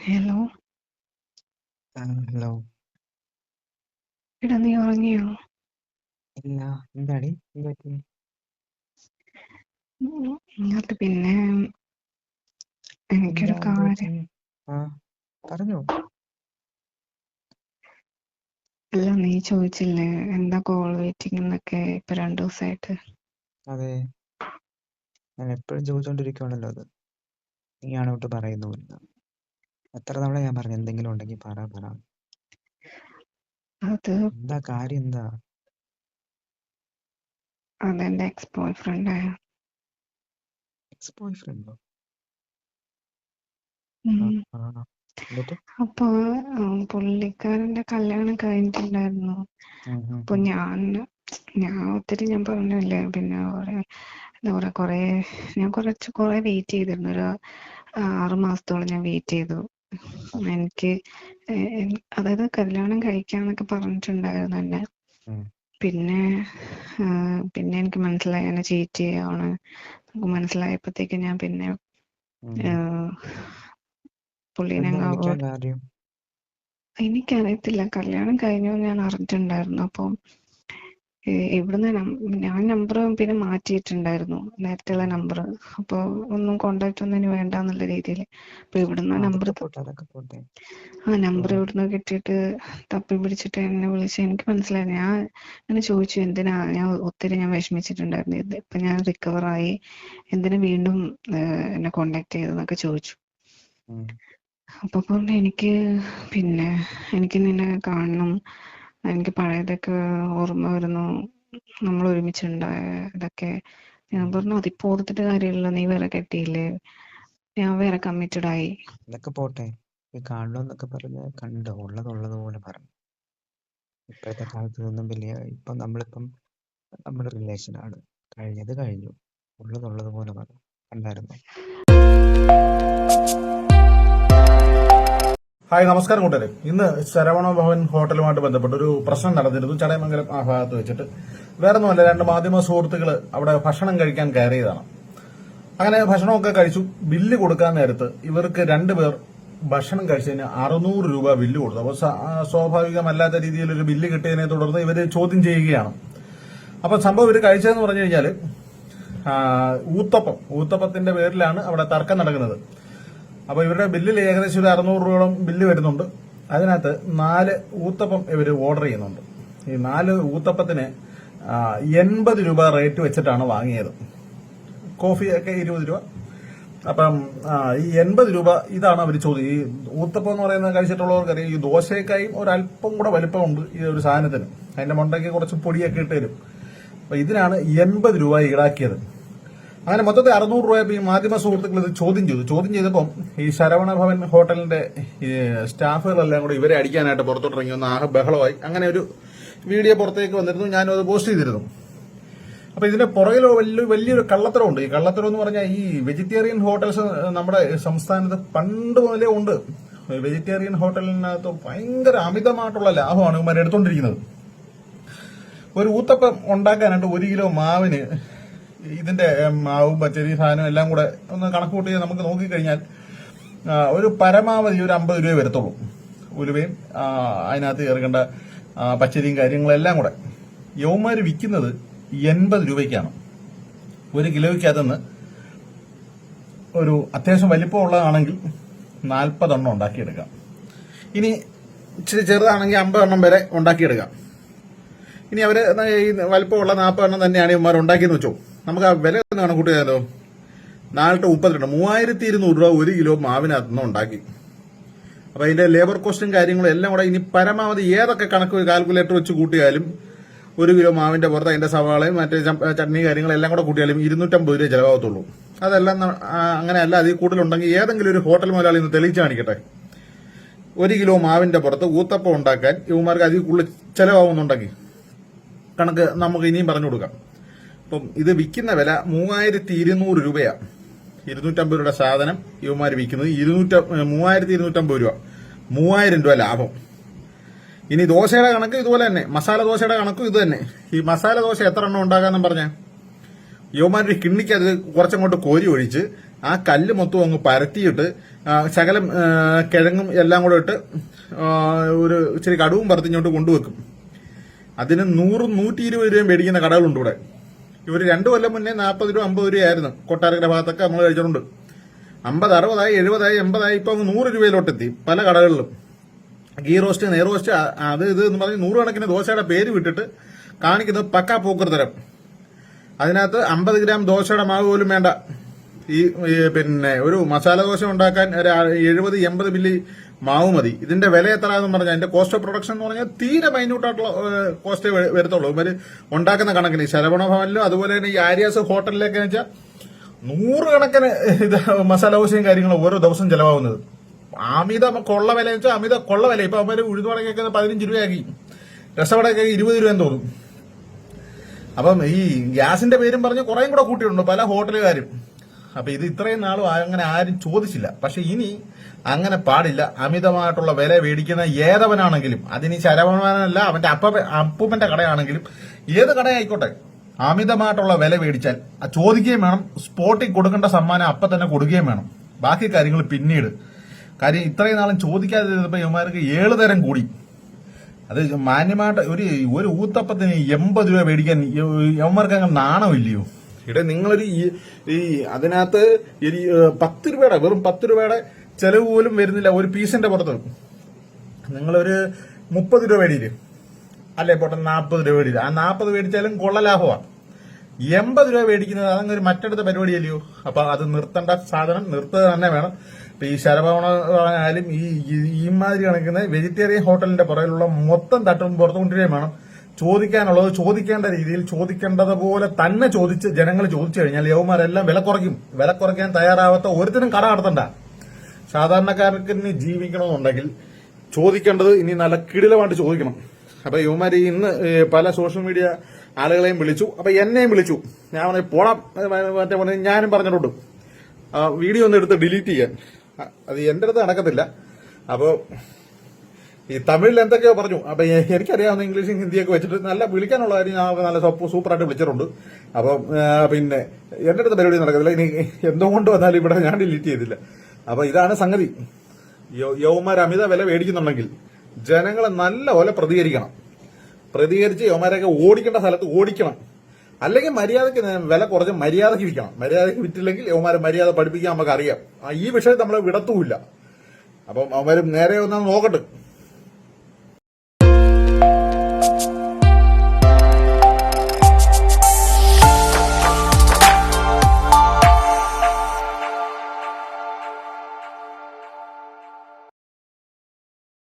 Hello. Hello. എടാ നീ ഉറങ്ങിയോ? ഇല്ല. എന്താടി എന്ത് പറ്റി? എന്നിട്ട് പിന്നെ എന്താ എനിക്കൊരു എന്ത് പറ്റി? കാര്യം. ആ, പറഞ്ഞോ. അല്ല, നീ ചോദിച്ചില്ലേ എന്താ കോൾ വെയിറ്റിംഗ് എന്നൊക്കെ ഇപ്പൊ 2 ദിവസമായിട്ട്. അതെ, ഞാൻ എപ്പോഴും ചോദിച്ചോണ്ടിരിക്കുവാണല്ലോ അത്. നീയാണോട്ട് പറയുന്നുമില്ല. എത്ര തവണ ഞാൻ പറഞ്ഞു എന്തെങ്കിലും ഉണ്ടെങ്കിൽ പറ. അത് എന്താ കാര്യം? എന്താ? അതെന്റെ എക്സ് ബോയ് ഫ്രണ്ടായ. എക്സ് ബോയ് ഫ്രണ്ടോ? ഉം. എന്നിട്ട്? അപ്പൊ പുള്ളിക്കാരന്റെ കല്യാണം കഴിഞ്ഞിട്ടുണ്ടായിരുന്നു. ഉം, ഉം, അപ്പൊ ഉം. ഞാൻ ഒത്തിരി ഞാൻ പറഞ്ഞില്ലേ, പിന്നെ എന്താ പറയാ, ഞാൻ കുറെ വെയിറ്റ് ചെയ്തിരുന്നു. ഒരു 6 മാസത്തോളം ഞാൻ വെയിറ്റ് ചെയ്തു. എനിക്ക് അതായത് കല്യാണം കഴിക്കാന്നൊക്കെ പറഞ്ഞിട്ടുണ്ടായിരുന്നു എന്നെ. ഉം, പിന്നെ പിന്നെ എനിക്ക് മനസ്സിലായി എന്നെ ചീറ്റ് ചെയ്യാണ്. നമുക്ക് മനസ്സിലായപ്പോഴത്തേക്ക് ഞാൻ പിന്നെ ഉം. പുള്ളീനെ എന്താ അങ്ങ് വിളിക്കാൻ അവോയ്ഡ്. കാര്യം? എനിക്കറിയത്തില്ല, കല്യാണം കഴിഞ്ഞു ഞാൻ അറിഞ്ഞിട്ടുണ്ടായിരുന്നു. അപ്പം ഇവിടുന്ന് ഞാൻ നമ്പർ പിന്നെ മാറ്റിയിട്ടുണ്ടായിരുന്നു, നേരത്തെയുള്ള നമ്പർ. അപ്പോൾ ഒന്നും കോണ്ടാക്ട് ഒന്നും ഇനി വേണ്ടെന്നുള്ള രീതിയിൽ. അപ്പൊ ഇവിടുന്ന് അതൊക്കെ പോട്ടെ, അതൊക്കെ പോട്ടെ. നമ്പർ ഇവിടുന്ന് കിട്ടിയിട്ട് തപ്പി പിടിച്ചിട്ട് എന്നെ വിളിച്ച്. എനിക്ക് മനസ്സിലായി. ഞാൻ അങ്ങനെ ചോദിച്ചു, എന്തിനാ, ഞാൻ ഒത്തിരി വിഷമിച്ചിട്ടുണ്ടായിരുന്നു. ഇപ്പൊ ഞാൻ റിക്കവറായി, എന്തിനു വീണ്ടും എന്നെ കോണ്ടാക്ട് ചെയ്തെന്നൊക്കെ ചോദിച്ചു. ഉം. അപ്പൊ പറഞ്ഞു പിന്നെ എനിക്ക് നിന്നെ കാണണം, എനിക്ക് പഴയതൊക്കെ ഓർമ്മ വരുന്നു, നമ്മൾ ഒരുമിച്ചുണ്ടായ ഇതൊക്കെ. ഞാൻ പറഞ്ഞു, അതിപ്പോ ഓർത്തിട്ട് കാര്യമില്ല, നീ വേറെ കെട്ടിയില്ലേ, ഞാൻ വേറെ കമ്മിറ്റഡ് ആയി. ഇതൊക്കെ പോട്ടെ. ഈ കാണണമെന്നൊക്കെ പറഞ്ഞ് കണ്ടോ? ഉള്ളതുപോലെ പറഞ്ഞു. ഇപ്പോഴത്തെ കാലത്ത് നിന്നും വലിയ ഇപ്പം നമ്മുടെ റിലേഷനാണ്. കഴിഞ്ഞത് കഴിഞ്ഞു. ഉള്ളതുപോലെ പറഞ്ഞു. കണ്ടായിരുന്നോ? ഹായ്, നമസ്കാരം കൂട്ടുകാരെ. ഇന്ന് ശരവണ ഭവൻ ഹോട്ടലുമായിട്ട് ബന്ധപ്പെട്ട് ഒരു പ്രശ്നം നടന്നിരുന്നു ചടയമംഗലം ആ ഭാഗത്ത് വെച്ചിട്ട്. വേറെ ഒന്നുമല്ല, 2 മാധ്യമ സുഹൃത്തുക്കൾ അവിടെ ഭക്ഷണം കഴിക്കാൻ കയറിയതാണ്. അങ്ങനെ ഭക്ഷണമൊക്കെ കഴിച്ചു. ബില്ല് കൊടുക്കാൻ നേരത്ത് ഇവർക്ക് 2 പേർ ഭക്ഷണം കഴിച്ചതിന് 600 രൂപ ബില്ല് കൊടുത്തു. അപ്പോൾ സ്വാഭാവികമല്ലാത്ത രീതിയിൽ ഒരു ബില്ല് കിട്ടിയതിനെ തുടർന്ന് ഇവര് ചോദ്യം ചെയ്യുകയാണ്. അപ്പൊ സംഭവം ഇവർ കഴിച്ചതെന്ന് പറഞ്ഞു കഴിഞ്ഞാല് ഊത്തപ്പത്തിന്റെ പേരിലാണ് അവിടെ തർക്കം നടക്കുന്നത്. അപ്പൊ ഇവരുടെ ബില്ലിൽ ഏകദേശം ഒരു 600 രൂപയോളം ബില്ല് വരുന്നുണ്ട്. അതിനകത്ത് 4 ഊത്തപ്പം ഇവർ ഓർഡർ ചെയ്യുന്നുണ്ട്. ഈ 4 ഊത്തപ്പത്തിന് 80 രൂപ റേറ്റ് വെച്ചിട്ടാണ് വാങ്ങിയത്. കോഫി ഒക്കെ 20 രൂപ. അപ്പം ഈ 80 രൂപ ഇതാണ് അവർ ചോദ്യം. ഈ ഊത്തപ്പം എന്ന് പറയുന്നത് കഴിച്ചിട്ടുള്ളവർക്കറിയാം, ഈ ദോശക്കായും ഒരല്പം കൂടെ വലിപ്പമുണ്ട് ഈ ഒരു സാധനത്തിന്. അതിന്റെ മണ്ടയ്ക്ക് കുറച്ച് പൊടിയൊക്കെ ഇട്ട് തരും. അപ്പൊ ഇതിനാണ് 80 രൂപ ഈടാക്കിയത്. അങ്ങനെ മൊത്തത്തിൽ 600 രൂപ ഈ മാധ്യമ സുഹൃത്തുക്കൾ ഇത് ചോദ്യം ചെയ്തപ്പം ഈ ശരവണ ഭവൻ ഹോട്ടലിന്റെ ഈ സ്റ്റാഫുകളെല്ലാം കൂടെ ഇവരെ അടിക്കാനായിട്ട് പുറത്തോട്ടിറങ്ങി വന്ന് ബഹളമായി. അങ്ങനെ ഒരു വീഡിയോ പുറത്തേക്ക് വന്നിരുന്നു. ഞാനും അത് പോസ്റ്റ് ചെയ്തിരുന്നു. അപ്പൊ ഇതിന്റെ പുറകിൽ വലിയൊരു കള്ളത്തരമുണ്ട്. ഈ കള്ളത്തരം എന്ന് പറഞ്ഞാൽ ഈ വെജിറ്റേറിയൻ ഹോട്ടൽസ് നമ്മുടെ സംസ്ഥാനത്ത് പണ്ട് മുതലേ ഉണ്ട്. വെജിറ്റേറിയൻ ഹോട്ടലിനകത്ത് ഭയങ്കര അമിതമായിട്ടുള്ള ലാഭമാണ് ഇവന്മാർ എടുത്തോണ്ടിരിക്കുന്നത്. ഒരു ഊത്തപ്പം ഉണ്ടാക്കാനായിട്ട് 1 കിലോ മാവിന് ഇതിന്റെ മാവും പച്ചരി സാധനം എല്ലാം കൂടെ ഒന്ന് കണക്ക് കൂട്ടി നമുക്ക് നോക്കിക്കഴിഞ്ഞാൽ ഒരു പരമാവധി ഒരു 50 രൂപ വരത്തുള്ളൂ. ഉലുവയും അതിനകത്ത് ചേർക്കേണ്ട പച്ചരിയും കാര്യങ്ങളെല്ലാം കൂടെ. യവന്മാര് വിൽക്കുന്നത് 80 രൂപയ്ക്കാണ്. 1 കിലോയ്ക്കകത്തുനിന്ന് ഒരു അത്യാവശ്യം വലിപ്പമുള്ളതാണെങ്കിൽ 40 എണ്ണം ഉണ്ടാക്കിയെടുക്കാം. ഇനി ഇച്ചിരി ചെറുതാണെങ്കിൽ 50 എണ്ണം വരെ ഉണ്ടാക്കിയെടുക്കാം. ഇനി അവര് ഈ വലിപ്പമുള്ള 40 എണ്ണം തന്നെയാണ് ഇവന്മാർ ഉണ്ടാക്കിയെന്ന് വെച്ചോ. നമുക്ക് ആ വില ഒന്ന് കണക്കൂട്ടിയാലോ. 4 32 3200 രൂപ 1 കിലോ മാവിനകത്തുനിന്ന് ഉണ്ടാക്കി. അപ്പൊ അതിന്റെ ലേബർ കോസ്റ്റും കാര്യങ്ങളും എല്ലാം കൂടെ ഇനി പരമാവധി ഏതൊക്കെ കണക്ക് കാൽക്കുലേറ്റർ വെച്ച് കൂട്ടിയാലും 1 കിലോ മാവിന്റെ പുറത്ത് അതിന്റെ സവാളയും മറ്റേ ചട്നി കാര്യങ്ങളെല്ലാം കൂടെ കൂട്ടിയാലും 250 രൂപ ചെലവാകത്തുള്ളൂ. അതെല്ലാം അങ്ങനെയല്ല, അതിൽ കൂടുതലുണ്ടെങ്കിൽ ഏതെങ്കിലും ഒരു ഹോട്ടൽ മുതലാളി ഇന്ന് തെളിയിച്ചു കാണിക്കട്ടെ. 1 കിലോ മാവിന്റെ പുറത്ത് ഊത്തപ്പം ഉണ്ടാക്കാൻ ഇവന്മാർക്ക് അതിൽ കൂടുതൽ ചെലവാകുന്നുണ്ടെങ്കിൽ കണക്ക് നമുക്ക് ഇനിയും പറഞ്ഞു കൊടുക്കാം. അപ്പം ഇത് വിൽക്കുന്ന വില 3200 രൂപയാണ്. 250 രൂപയുടെ സാധനം ഇവന്മാർ വിൽക്കുന്നത് 3250 രൂപ. 3000 രൂപ ലാഭം. ഇനി ദോശയുടെ കണക്ക് ഇതുപോലെ തന്നെ, മസാല ദോശയുടെ കണക്കും ഇത് തന്നെ. ഈ മസാല ദോശ എത്ര എണ്ണം ഉണ്ടാക്കാന്നും പറഞ്ഞ യുവമാരുടെ കിണ്ണിക്ക് അത് കുറച്ചങ്ങോട്ട് കോരി ഒഴിച്ച് ആ കല്ല് മൊത്തം അങ്ങ് പരത്തിയിട്ട് ശകലം കിഴങ്ങും എല്ലാം കൂടെ ഇട്ട് ഒരു ഇച്ചിരി കടുവും പറത്തിങ്ങോട്ട് കൊണ്ടുവെക്കും. അതിന് 100-120 രൂപയും മേടിക്കുന്ന കടകളുണ്ട് ഇവിടെ. ഇവർ 2 കൊല്ലം മുന്നേ 40 രൂപ 50 രൂപയായിരുന്നു കൊട്ടാരക്കര ഭാഗത്തൊക്കെ നമ്മൾ കഴിച്ചിട്ടുണ്ട്. 50, 60, 70, 80 ഇപ്പൊ 100 രൂപയിലോട്ടെത്തി പല കടകളിലും. ഗീ റോസ്റ്റ്, നെയ് റോസ്റ്റ്, അത് ഇത് എന്ന് പറഞ്ഞ് 100 കണക്കിന് ദോശയുടെ പേര് വിട്ടിട്ട് കാണിക്കുന്നത് പക്കാ പോക്കർത്തരം. അതിനകത്ത് 50 ഗ്രാം ദോശയുടെ മാവ് പോലും വേണ്ട. ഈ പിന്നെ ഒരു മസാല ദോശ ഉണ്ടാക്കാൻ ഒരു 70-80 മില്ലി മാവ് മതി. ഇതിന്റെ വില എത്ര എന്ന് പറഞ്ഞാൽ അതിന്റെ കോസ്റ്റ് ഓഫ് പ്രൊഡക്ഷൻ എന്ന് പറഞ്ഞാൽ തീരെ മൈന്യൂട്ടായിട്ടുള്ള കോസ്റ്റേ വരത്തുള്ളൂ. ഇവര് ഉണ്ടാക്കുന്ന കണക്കിന് ശരവണ ഭവനിലും അതുപോലെ തന്നെ ഈ ആര്യാസ് ഹോട്ടലിലേക്ക് വെച്ചാൽ 100 കണക്കിന് ഇത് മസാല ദോശയും കാര്യങ്ങളും ഓരോ ദിവസം ചെലവാകുന്നത്. അമിത കൊള്ള വില വെച്ചാൽ അമിത കൊള്ള വില. ഇപ്പൊ അവര് ഉഴുതുവടക്കൊക്കെ 15 രൂപയാക്കി, രസവടക്കൊക്കെ 20 രൂപയെന്ന് തോന്നും. അപ്പം ഈ ഗ്യാസിന്റെ പേരും പറഞ്ഞ് കുറേയും കൂടെ കൂട്ടിയിട്ടുണ്ട് പല ഹോട്ടലുകാരും. അപ്പൊ ഇത് ഇത്രയും നാളും അങ്ങനെ ആരും ചോദിച്ചില്ല. പക്ഷെ ഇനി അങ്ങനെ പാടില്ല. അമിതമായിട്ടുള്ള വില മേടിക്കുന്ന ഏതവനാണെങ്കിലും, അതിന് ശരവണനല്ല അവന്റെ അപ്പൂപ്പന്റെ കടയാണെങ്കിലും ഏത് കടയായിക്കോട്ടെ, അമിതമായിട്ടുള്ള വില മേടിച്ചാൽ ചോദിക്കുകയും വേണം. സ്പോട്ടിൽ കൊടുക്കേണ്ട സമ്മാനം അപ്പൊ തന്നെ കൊടുക്കുകയും വേണം. ബാക്കി കാര്യങ്ങൾ പിന്നീട്. കാര്യം ഇത്രയും നാളും ചോദിക്കാതെ ഇരുന്നപ്പോ ഇവന്മാർക്ക് 7 തരം കൂടി. അത് മാന്യമായിട്ട് ഒരു ഊത്തപ്പത്തിന് 80 രൂപ മേടിക്കാൻ യവന്മാർക്ക് അങ്ങനെ നാണമില്ലയോ? ഇവിടെ നിങ്ങളൊരു ഈ അതിനകത്ത് 10 രൂപയുടെ വെറും 10 രൂപയുടെ ചെലവ് പോലും വരുന്നില്ല ഒരു പീസിന്റെ പുറത്ത്. നിങ്ങളൊരു 30 രൂപ മേടിയില്ലേ, അല്ലെ പോട്ടെ 40 രൂപ മേടിയില്ല. ആ 40 മേടിച്ചാലും കൊള്ള ലാഭമാണ്. 80 രൂപ മേടിക്കുന്നത് അതങ്ങൊരു മറ്റടുത്ത പരിപാടിയല്ലയോ? അപ്പൊ അത് നിർത്തേണ്ട സാധനം നിർത്തുക തന്നെ വേണം. ഇപ്പൊ ഈ ശരഭവനായാലും ഈ മാതിരി കണക്കുന്ന വെജിറ്റേറിയൻ ഹോട്ടലിന്റെ പുറകിലുള്ള മൊത്തം തട്ടും പുറത്തു കൊണ്ടുവരികയും വേണം. ചോദിക്കാനുള്ളത് ചോദിക്കേണ്ട രീതിയിൽ ചോദിക്കേണ്ടതുപോലെ തന്നെ ചോദിച്ച് ജനങ്ങൾ ചോദിച്ചു കഴിഞ്ഞാൽ യവന്മാരെല്ലാം വില കുറയ്ക്കും. വില കുറയ്ക്കാൻ തയ്യാറാവാത്ത ഒരുത്തിനും കട നടത്തണ്ട. സാധാരണക്കാർക്ക് ഇനി ജീവിക്കണമെന്നുണ്ടെങ്കിൽ ചോദിക്കേണ്ടത് ഇനി നല്ല കിടിലമായിട്ട് ചോദിക്കണം. അപ്പൊ യവന്മാർ ഇന്ന് പല സോഷ്യൽ മീഡിയ ആളുകളെയും വിളിച്ചു. അപ്പൊ എന്നെയും വിളിച്ചു. ഞാൻ പറഞ്ഞു പോടാം, മറ്റേ പോലെ ഞാനും പറഞ്ഞിട്ടുണ്ട് വീഡിയോ ഒന്ന് എടുത്ത് ഡിലീറ്റ് ചെയ്യാൻ. അത് എന്റെ അടുത്ത് നടക്കത്തില്ല. അപ്പോ ഈ തമിഴിൽ എന്തൊക്കെയോ പറഞ്ഞു. അപ്പൊ എനിക്കറിയാവുന്ന ഇംഗ്ലീഷും ഹിന്ദിയൊക്കെ വെച്ചിട്ട് നല്ല വിളിക്കാനുള്ള കാര്യം ഞാൻ നല്ല സൂപ്പറായിട്ട് വിളിച്ചിട്ടുണ്ട്. അപ്പൊ പിന്നെ എന്റെ അടുത്ത് പരിപാടി നടക്കത്തില്ല. ഇനി എന്തുകൊണ്ട് വന്നാലും ഇവിടെ ഞാൻ ഡിലീറ്റ് ചെയ്തില്ല. അപ്പൊ ഇതാണ് സംഗതി. യവന്മാർ അമിത വില മേടിക്കുന്നുണ്ടെങ്കിൽ ജനങ്ങളെ നല്ല പോലെ പ്രതികരിച്ച് യവന്മാരൊക്കെ ഓടിക്കേണ്ട സ്ഥലത്ത് ഓടിക്കണം. അല്ലെങ്കിൽ മര്യാദയ്ക്ക് വില കുറച്ച് മര്യാദയ്ക്ക് വിൽക്കണം. മര്യാദയ്ക്ക് വിറ്റില്ലെങ്കിൽ യവന്മാരെ മര്യാദ പഠിപ്പിക്കാൻ നമുക്ക് അറിയാം. ഈ വിഷയം നമ്മളെ വിടത്തുമില്ല. അപ്പം അവന്മാർ നേരെ ഒന്നും നോക്കട്ടെ.